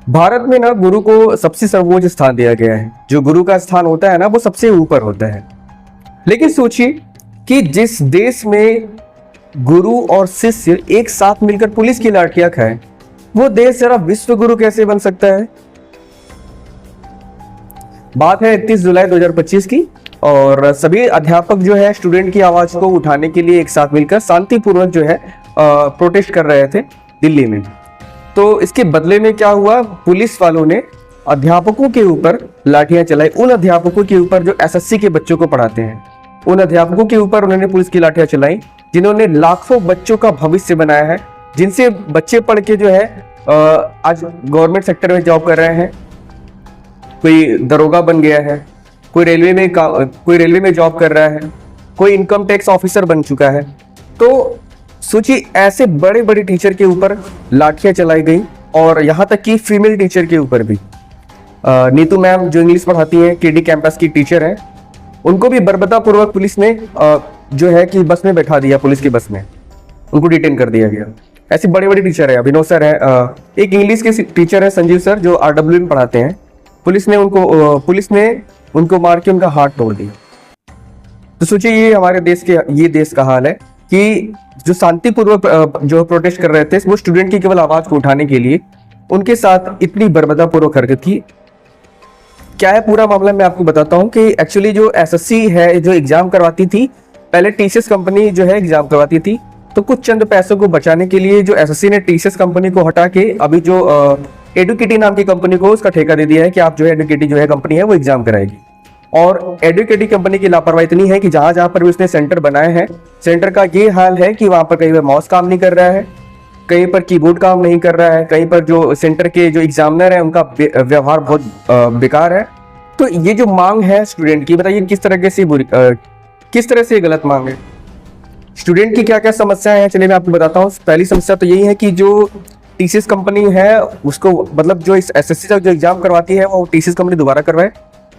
भारत में ना गुरु को सबसे सर्वोच्च स्थान दिया गया है। जो गुरु का स्थान होता है ना वो सबसे ऊपर होता है। लेकिन सोचिए कि जिस देश में गुरु और शिष्य एक साथ मिलकर पुलिस की लाठियां खाएं, वो देश जरा विश्व गुरु कैसे बन सकता है। बात है 31 जुलाई 2025 की, और सभी अध्यापक जो है स्टूडेंट की आवाज को उठाने के लिए एक साथ मिलकर शांतिपूर्वक जो है प्रोटेस्ट कर रहे थे दिल्ली में। तो इसके बदले में क्या हुआ, पुलिस वालों ने अध्यापकों के ऊपर लाठियां चलाई। उन अध्यापकों के ऊपर जो एसएससी के बच्चों को पढ़ाते हैं, उन अध्यापकों के ऊपर उन्होंने पुलिस की लाठियां चलाई, जिन्होंने लाखों बच्चों का भविष्य बनाया है, जिनसे बच्चे पढ़ के जो है आज गवर्नमेंट सेक्टर में जॉब कर रहे हैं। कोई दरोगा बन गया है, कोई रेलवे में जॉब कर रहा है, कोई इनकम टैक्स ऑफिसर बन चुका है। तो सोचिए ऐसे बड़े बड़े टीचर के ऊपर लाठियां चलाई गई, और यहाँ तक कि फीमेल टीचर के ऊपर भी। नीतू मैम जो इंग्लिश पढ़ाती हैं, केडी कैंपस की टीचर हैं, उनको भी बर्बरतापूर्वक पुलिस ने जो है कि बस में बैठा दिया, पुलिस की बस में उनको डिटेन कर दिया गया। ऐसे बड़े बड़े टीचर है, अभिनव सर है, एक इंग्लिश के टीचर है संजीव सर जो आरडब्ल्यू में पढ़ाते हैं। पुलिस ने उनको मार के उनका हाथ तोड़ दिया। तो सोचिए ये हमारे देश का हाल है कि जो शांतिपूर्वक जो प्रोटेस्ट कर रहे थे वो स्टूडेंट की केवल आवाज को उठाने के लिए उनके साथ इतनी बर्बरतापूर्वक हरकत की। क्या है पूरा मामला मैं आपको बताता हूँ कि एक्चुअली जो एसएससी है जो एग्जाम करवाती थी, पहले टीसीएस कंपनी जो है एग्जाम करवाती थी। तो कुछ चंद पैसों को बचाने के लिए जो एसएससी ने टीसीएस कंपनी को हटा के अभी जो एडुकेटी नाम की कंपनी को उसका ठेका दे दिया है कि आप जो है एडुकेटी जो है कंपनी है वो एग्जाम कराएगी। और एडुकेटी कंपनी की लापरवाही इतनी है कि जहां जहां पर भी उसने सेंटर बनाए हैं, सेंटर का ये हाल है कि वहां पर कहीं पर माउस काम नहीं कर रहा है, कहीं पर कीबोर्ड काम नहीं कर रहा है, कहीं पर जो सेंटर के जो एग्जामिनर है उनका व्यवहार बहुत बेकार है। तो ये जो मांग है स्टूडेंट की, बताइए किस तरह से गलत मांग है। स्टूडेंट की क्या क्या समस्याएं हैं, चलिए मैं आपको बताता हूँ। पहली समस्या तो यही है कि जो टीसीएस कंपनी है उसको, मतलब जो इस एसएससी का जो एग्जाम करवाती है वो टीसीएस कंपनी दोबारा करवाए।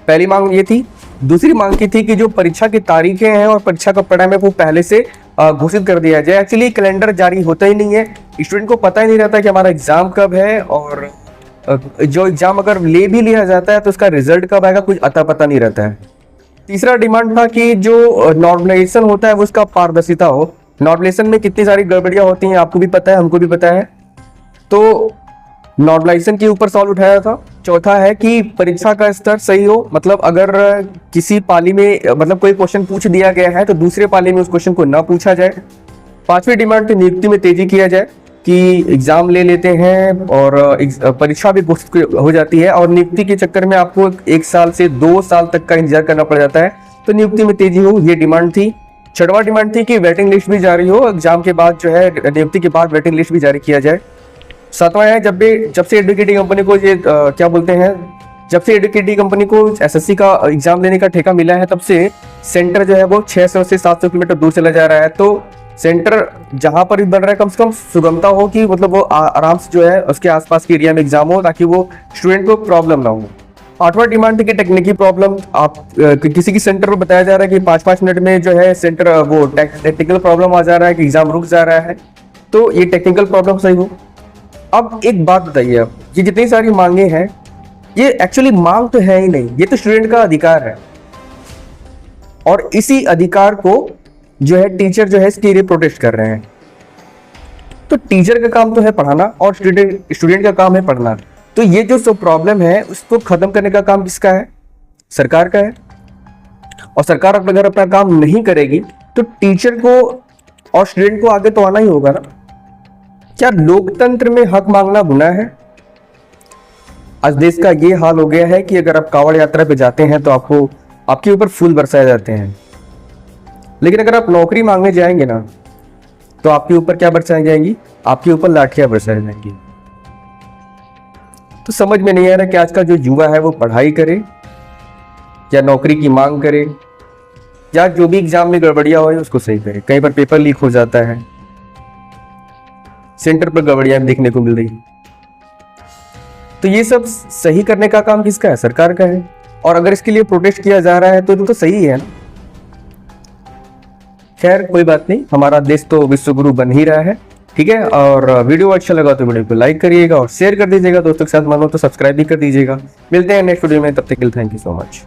पहली मांग ये थी। दूसरी मांग की थी कि जो परीक्षा की तारीखें हैं और परीक्षा का परिणाम है वो पहले से घोषित कर दिया जाए। एक्चुअली कैलेंडर जारी होता ही नहीं है, स्टूडेंट को पता ही नहीं रहता कि हमारा एग्जाम कब है, और जो एग्जाम अगर ले भी लिया जाता है तो उसका रिजल्ट कब आएगा कुछ अता पता नहीं रहता है। तीसरा डिमांड था कि जो नॉर्मलाइजेशन होता है वो उसका पारदर्शिता हो। नॉर्मलाइजेशन में कितनी सारी गड़बड़ियां होती हैं, आपको भी पता है, हमको भी पता है। तो नॉर्मलाइजेशन के ऊपर सवाल उठाया था। चौथा है कि परीक्षा का स्तर सही हो, मतलब अगर किसी पाली में मतलब कोई क्वेश्चन पूछ दिया गया है तो दूसरे पाली में उस क्वेश्चन को ना पूछा जाए। पांचवी डिमांड थी नियुक्ति में तेजी किया जाए कि एग्जाम ले लेते हैं और परीक्षा भी घोषित हो जाती है और नियुक्ति के चक्कर में आपको 1 साल से 2 साल तक का इंतजार करना पड़ जाता है। तो नियुक्ति में तेजी हो, ये डिमांड थी। छठवां डिमांड थी कि वेटिंग लिस्ट भी जारी हो, एग्जाम के बाद जो है नियुक्ति के बाद वेटिंग लिस्ट भी जारी किया जाए। सातवां है जब से एडुकेटी कंपनी को ये क्या बोलते हैं, जब से एडुकेटी कंपनी को एसएससी का एग्जाम लेने का ठेका मिला है तब से सेंटर जो है वो 600 से 700 किलोमीटर दूर चला जा रहा है। तो सेंटर जहां पर भी बन रहा है कम से कम सुगमता हो कि मतलब वो आराम से जो है उसके आसपास के एरिया में एग्जाम हो ताकि वो स्टूडेंट को प्रॉब्लम ना हो। आठवां डिमांड थी कि टेक्निकल प्रॉब्लम, आप किसी की सेंटर पर बताया जा रहा है कि 5-5 मिनट में जो है सेंटर वो टेक्निकल प्रॉब्लम आ जा रहा है कि एग्जाम रुक जा रहा है, तो ये टेक्निकल प्रॉब्लम सही हो। अब एक बात बताइए, आप ये जितनी सारी मांगे हैं ये एक्चुअली मांग तो है ही नहीं, ये तो स्टूडेंट का अधिकार है, और इसी अधिकार को जो है टीचर जो है इसके लिए प्रोटेस्ट कर रहे हैं। तो टीचर का काम तो है पढ़ाना और स्टूडेंट का काम है पढ़ना। तो ये जो प्रॉब्लम है उसको खत्म करने का काम किसका है? सरकार का है। और सरकार अगर अपना काम नहीं करेगी तो टीचर को और स्टूडेंट को आगे तो आना ही होगा ना। क्या लोकतंत्र में हक मांगना गुनाह है? आज देश का ये हाल हो गया है कि अगर आप कांवड़ यात्रा पे जाते हैं तो आपके ऊपर फूल बरसाए जाते हैं, लेकिन अगर आप नौकरी मांगने जाएंगे ना तो आपके ऊपर क्या बरसाई जाएंगी? आपके ऊपर लाठियां बरसाई जाएंगी। तो समझ में नहीं आ रहा कि आज का जो युवा है वो पढ़ाई करे या नौकरी की मांग करे, या जो भी एग्जाम में गड़बड़ियां हो उसको सही करे। कहीं पर पेपर लीक हो जाता है, सेंटर पर गड़बड़ियां देखने को मिल रही, तो ये सब सही करने का काम किसका है? सरकार का है। और अगर इसके लिए प्रोटेस्ट किया जा रहा है तो सही है ना। खैर कोई बात नहीं, हमारा देश तो विश्व गुरु बन ही रहा है ठीक है, और वीडियो अच्छा लगा तो वीडियो को लाइक करिएगा और शेयर कर दीजिएगा दोस्तों के साथ, मानो तो सब्सक्राइब भी कर दीजिएगा। मिलते हैं नेक्स्ट वीडियो में, तब तक के लिए थैंक यू सो मच।